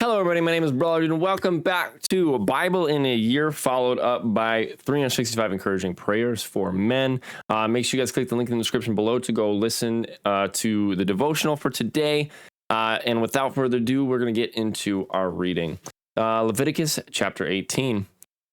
Hello, everybody. My name is BrawlerDood, and welcome back to a Bible in a Year, followed up by 365 encouraging prayers for men. Make sure you guys click the link in the description below to go listen to the devotional for today. And without further ado, we're going to get into our reading. Leviticus chapter 18.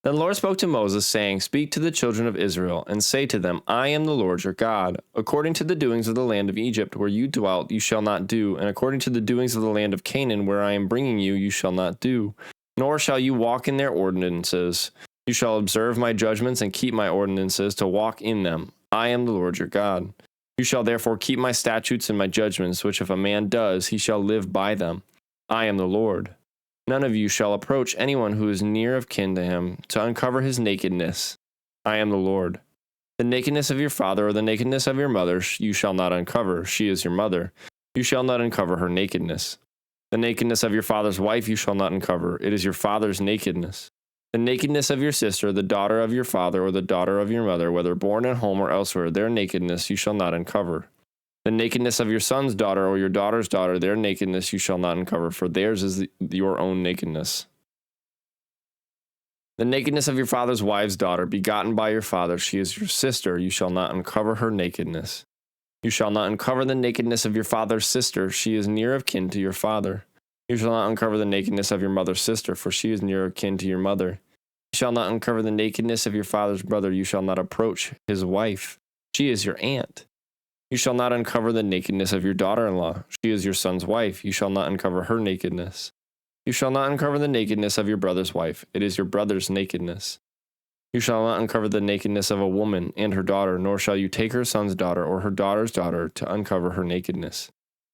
Then the Lord spoke to Moses, saying, "Speak to the children of Israel, and say to them, I am the Lord your God. According to the doings of the land of Egypt, where you dwelt, you shall not do, and according to the doings of the land of Canaan, where I am bringing you, you shall not do. Nor shall you walk in their ordinances. You shall observe my judgments and keep my ordinances to walk in them. I am the Lord your God. You shall therefore keep my statutes and my judgments, which if a man does, he shall live by them. I am the Lord. None of you shall approach anyone who is near of kin to him to uncover his nakedness. I am the Lord. The nakedness of your father or the nakedness of your mother you shall not uncover. She is your mother. You shall not uncover her nakedness. The nakedness of your father's wife you shall not uncover. It is your father's nakedness. The nakedness of your sister, the daughter of your father or the daughter of your mother, whether born at home or elsewhere, their nakedness you shall not uncover. The nakedness of your son's daughter or your daughter's daughter, their nakedness you shall not uncover, for theirs is your own nakedness. The nakedness of your father's wife's daughter, begotten by your father, she is your sister, you shall not uncover her nakedness. You shall not uncover the nakedness of your father's sister, she is near of kin to your father. You shall not uncover the nakedness of your mother's sister, for she is near of kin to your mother. You shall not uncover the nakedness of your father's brother, you shall not approach his wife, she is your aunt. You shall not uncover the nakedness of your daughter-in-law. She is your son's wife. You shall not uncover her nakedness. You shall not uncover the nakedness of your brother's wife. It is your brother's nakedness. You shall not uncover the nakedness of a woman and her daughter, nor shall you take her son's daughter or her daughter's daughter to uncover her nakedness.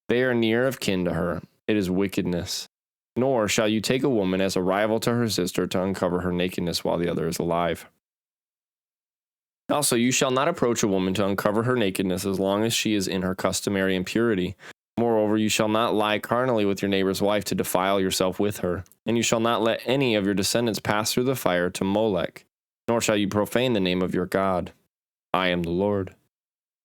They are near of kin to her. It is wickedness. Nor shall you take a woman as a rival to her sister to uncover her nakedness while the other is alive. Also, you shall not approach a woman to uncover her nakedness as long as she is in her customary impurity. Moreover, you shall not lie carnally with your neighbor's wife to defile yourself with her. And you shall not let any of your descendants pass through the fire to Molech, nor shall you profane the name of your God. I am the Lord.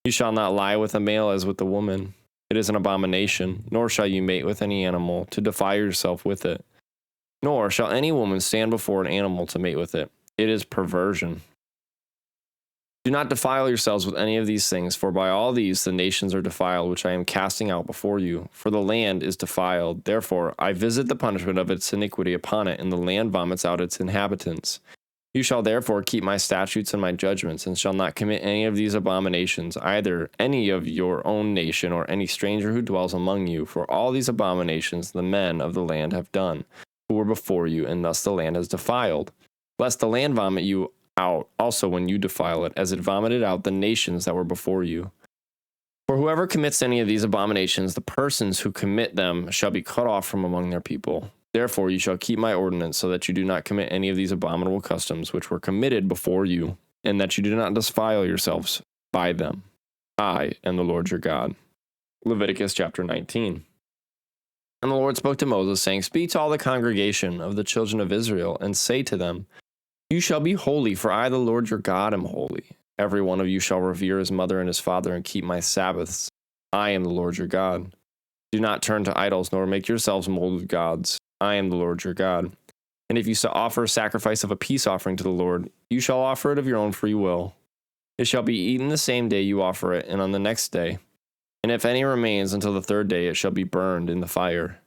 You shall not lie with a male as with a woman. It is an abomination. Nor shall you mate with any animal to defile yourself with it. Nor shall any woman stand before an animal to mate with it. It is perversion. Do not defile yourselves with any of these things, for by all these the nations are defiled, which I am casting out before you. For the land is defiled. Therefore I visit the punishment of its iniquity upon it, and the land vomits out its inhabitants. You shall therefore keep my statutes and my judgments, and shall not commit any of these abominations, either any of your own nation or any stranger who dwells among you. For all these abominations the men of the land have done, who were before you, and thus the land is defiled. Lest the land vomit you out also when you defile it, as it vomited out the nations that were before you. For whoever commits any of these abominations, the persons who commit them shall be cut off from among their people. Therefore you shall keep my ordinance, so that you do not commit any of these abominable customs which were committed before you, and that you do not defile yourselves by them. I am the Lord your God." Leviticus chapter 19. And the Lord spoke to Moses, saying, "Speak to all the congregation of the children of Israel, and say to them, You shall be holy, for I, the Lord your God, am holy. Every one of you shall revere his mother and his father, and keep my Sabbaths. I am the Lord your God. Do not turn to idols, nor make yourselves molded gods. I am the Lord your God. And if you offer a sacrifice of a peace offering to the Lord, you shall offer it of your own free will. It shall be eaten the same day you offer it, and on the next day. And if any remains until the third day, it shall be burned in the fire.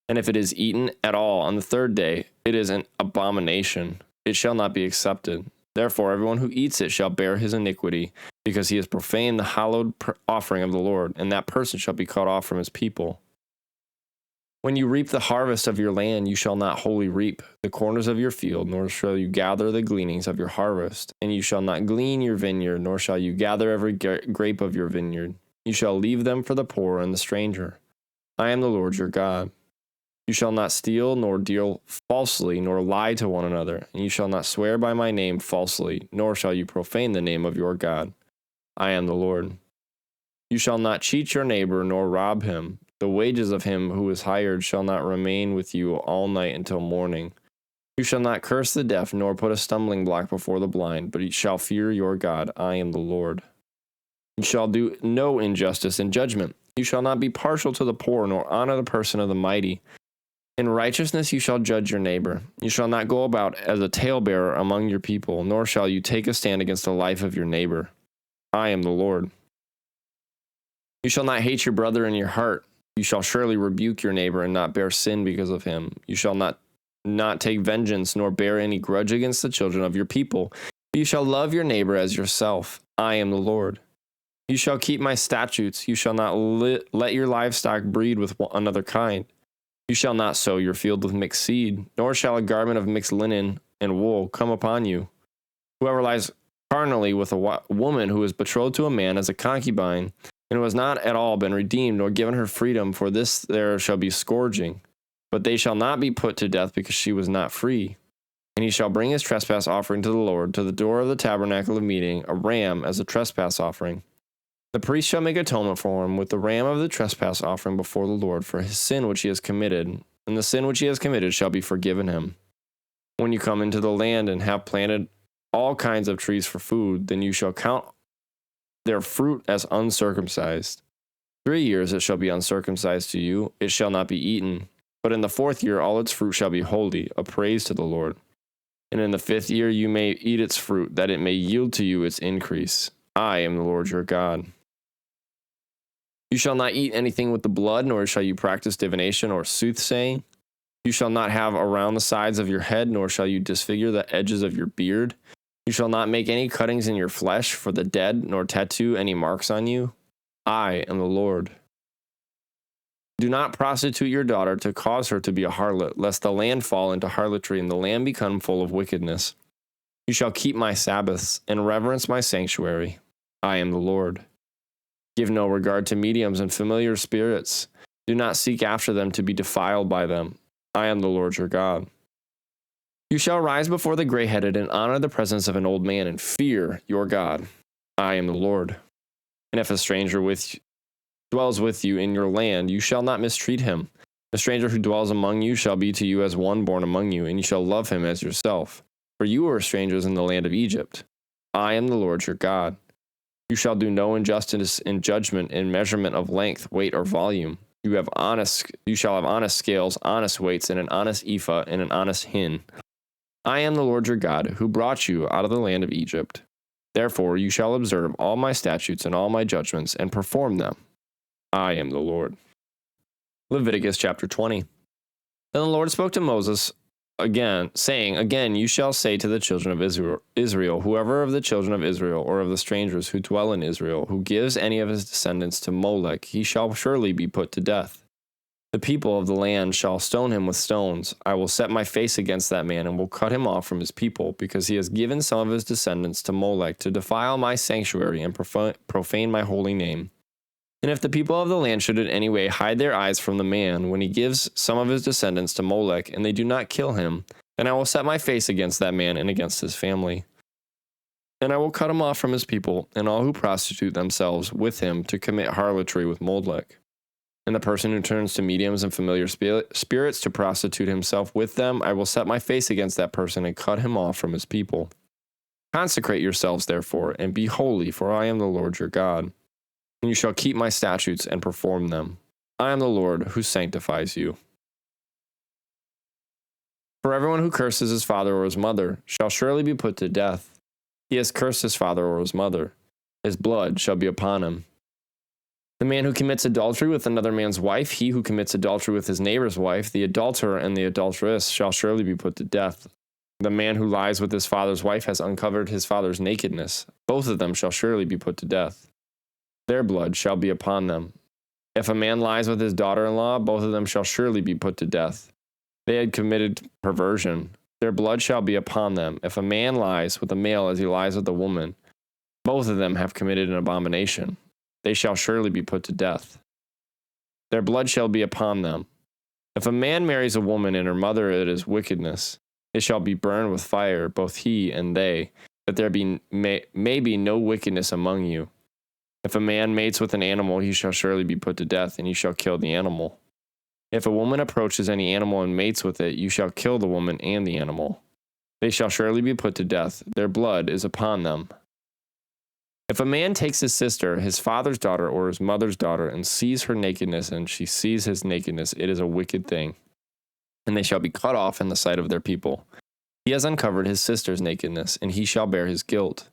And if it is eaten at all on the third day, it is an abomination. It shall not be accepted. Therefore, everyone who eats it shall bear his iniquity, because he has profaned the hallowed offering of the Lord, and that person shall be cut off from his people. When you reap the harvest of your land, you shall not wholly reap the corners of your field, nor shall you gather the gleanings of your harvest. And you shall not glean your vineyard, nor shall you gather every grape of your vineyard. You shall leave them for the poor and the stranger. I am the Lord your God. You shall not steal, nor deal falsely, nor lie to one another. And you shall not swear by my name falsely, nor shall you profane the name of your God. I am the Lord. You shall not cheat your neighbor, nor rob him. The wages of him who is hired shall not remain with you all night until morning. You shall not curse the deaf, nor put a stumbling block before the blind, but you shall fear your God. I am the Lord. You shall do no injustice in judgment. You shall not be partial to the poor, nor honor the person of the mighty. In righteousness you shall judge your neighbor. You shall not go about as a talebearer among your people, nor shall you take a stand against the life of your neighbor. I am the Lord. You shall not hate your brother in your heart. You shall surely rebuke your neighbor and not bear sin because of him. You shall not take vengeance, nor bear any grudge against the children of your people. You shall love your neighbor as yourself. I am the Lord. You shall keep my statutes. You shall not let your livestock breed with another kind. You shall not sow your field with mixed seed, nor shall a garment of mixed linen and wool come upon you. Whoever lies carnally with a woman who is betrothed to a man as a concubine, and who has not at all been redeemed nor given her freedom, for this there shall be scourging. But they shall not be put to death because she was not free. And he shall bring his trespass offering to the Lord to the door of the tabernacle of meeting, a ram as a trespass offering. The priest shall make atonement for him with the ram of the trespass offering before the Lord for his sin which he has committed, and the sin which he has committed shall be forgiven him. When you come into the land and have planted all kinds of trees for food, then you shall count their fruit as uncircumcised. 3 years it shall be uncircumcised to you, it shall not be eaten. But in the 4th year all its fruit shall be holy, a praise to the Lord. And in the 5th year you may eat its fruit, that it may yield to you its increase. I am the Lord your God. You shall not eat anything with the blood, nor shall you practice divination or soothsaying. You shall not have around the sides of your head, nor shall you disfigure the edges of your beard. You shall not make any cuttings in your flesh for the dead, nor tattoo any marks on you. I am the Lord. Do not prostitute your daughter to cause her to be a harlot, lest the land fall into harlotry and the land become full of wickedness. You shall keep my Sabbaths and reverence my sanctuary. I am the Lord. Give no regard to mediums and familiar spirits. Do not seek after them to be defiled by them. I am the Lord your God. You shall rise before the gray-headed and honor the presence of an old man and fear your God. I am the Lord. And if a stranger dwells with you in your land, you shall not mistreat him. The stranger who dwells among you shall be to you as one born among you, and you shall love him as yourself. For you were strangers in the land of Egypt. I am the Lord your God. You shall do no injustice in judgment, in measurement of length, weight, or volume. You shall have honest scales, honest weights, and an honest ephah and an honest hin. I am the Lord your God, who brought you out of the land of Egypt. Therefore you shall observe all my statutes and all my judgments, and perform them. I am the Lord. Leviticus chapter 20. Then the Lord spoke to Moses again, saying, Again you shall say to the children of Israel, whoever of the children of Israel or of the strangers who dwell in Israel, who gives any of his descendants to Molech, he shall surely be put to death. The people of the land shall stone him with stones. I will set my face against that man and will cut him off from his people, because he has given some of his descendants to Molech to defile my sanctuary and profane my holy name. And if the people of the land should in any way hide their eyes from the man when he gives some of his descendants to Molech, and they do not kill him, then I will set my face against that man and against his family. And I will cut him off from his people, and all who prostitute themselves with him to commit harlotry with Molech. And the person who turns to mediums and familiar spirits to prostitute himself with them, I will set my face against that person and cut him off from his people. Consecrate yourselves, therefore, and be holy, for I am the Lord your God. And you shall keep my statutes and perform them. I am the Lord who sanctifies you. For everyone who curses his father or his mother shall surely be put to death. He has cursed his father or his mother. His blood shall be upon him. The man who commits adultery with another man's wife, he who commits adultery with his neighbor's wife, the adulterer and the adulteress shall surely be put to death. The man who lies with his father's wife has uncovered his father's nakedness. Both of them shall surely be put to death. Their blood shall be upon them. If a man lies with his daughter-in-law, both of them shall surely be put to death. They had committed perversion. Their blood shall be upon them. If a man lies with a male as he lies with a woman, both of them have committed an abomination. They shall surely be put to death. Their blood shall be upon them. If a man marries a woman and her mother, it is wickedness. It shall be burned with fire, both he and they, that there may be no wickedness among you. If a man mates with an animal, he shall surely be put to death, and you shall kill the animal. If a woman approaches any animal and mates with it, you shall kill the woman and the animal. They shall surely be put to death. Their blood is upon them. If a man takes his sister, his father's daughter, or his mother's daughter, and sees her nakedness, and she sees his nakedness, it is a wicked thing. and they shall be cut off in the sight of their people. He has uncovered his sister's nakedness, and he shall bear his guilt.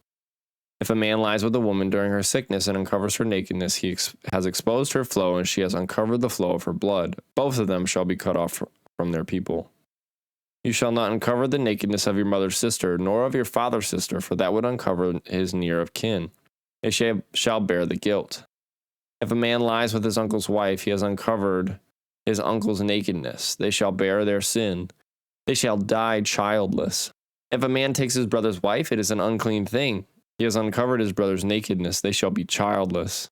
If a man lies with a woman during her sickness and uncovers her nakedness, he has exposed her flow, and she has uncovered the flow of her blood. Both of them shall be cut off from their people. You shall not uncover the nakedness of your mother's sister, nor of your father's sister, for that would uncover his near of kin. They shall bear the guilt. If a man lies with his uncle's wife, he has uncovered his uncle's nakedness. They shall bear their sin. They shall die childless. If a man takes his brother's wife, it is an unclean thing. He has uncovered his brother's nakedness. They shall be childless.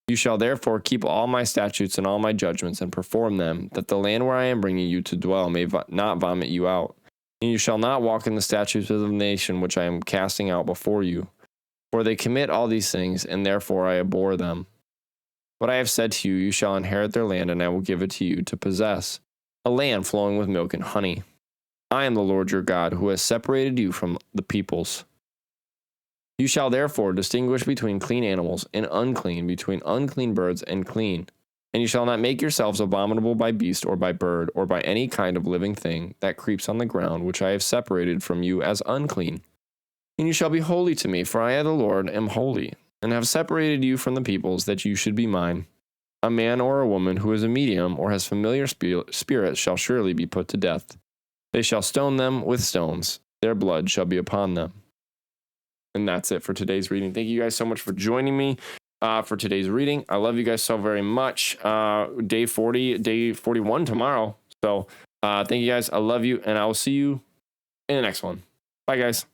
You shall therefore keep all my statutes and all my judgments and perform them, that the land where I am bringing you to dwell may not vomit you out. And you shall not walk in the statutes of the nation which I am casting out before you. For they commit all these things, and therefore I abhor them. What I have said to you, you shall inherit their land, and I will give it to you to possess, a land flowing with milk and honey. I am the Lord your God, who has separated you from the peoples. You shall therefore distinguish between clean animals and unclean, between unclean birds and clean. And you shall not make yourselves abominable by beast or by bird or by any kind of living thing that creeps on the ground, which I have separated from you as unclean. And you shall be holy to me, for I, the Lord, am holy, and have separated you from the peoples, that you should be mine. A man or a woman who is a medium or has familiar spirits shall surely be put to death. They shall stone them with stones. Their blood shall be upon them. And that's it for today's reading. Thank you guys so much for joining me for today's reading. I love you guys so very much. Day 40, day 41 tomorrow. So thank you guys. I love you, and I will see you in the next one. Bye, guys.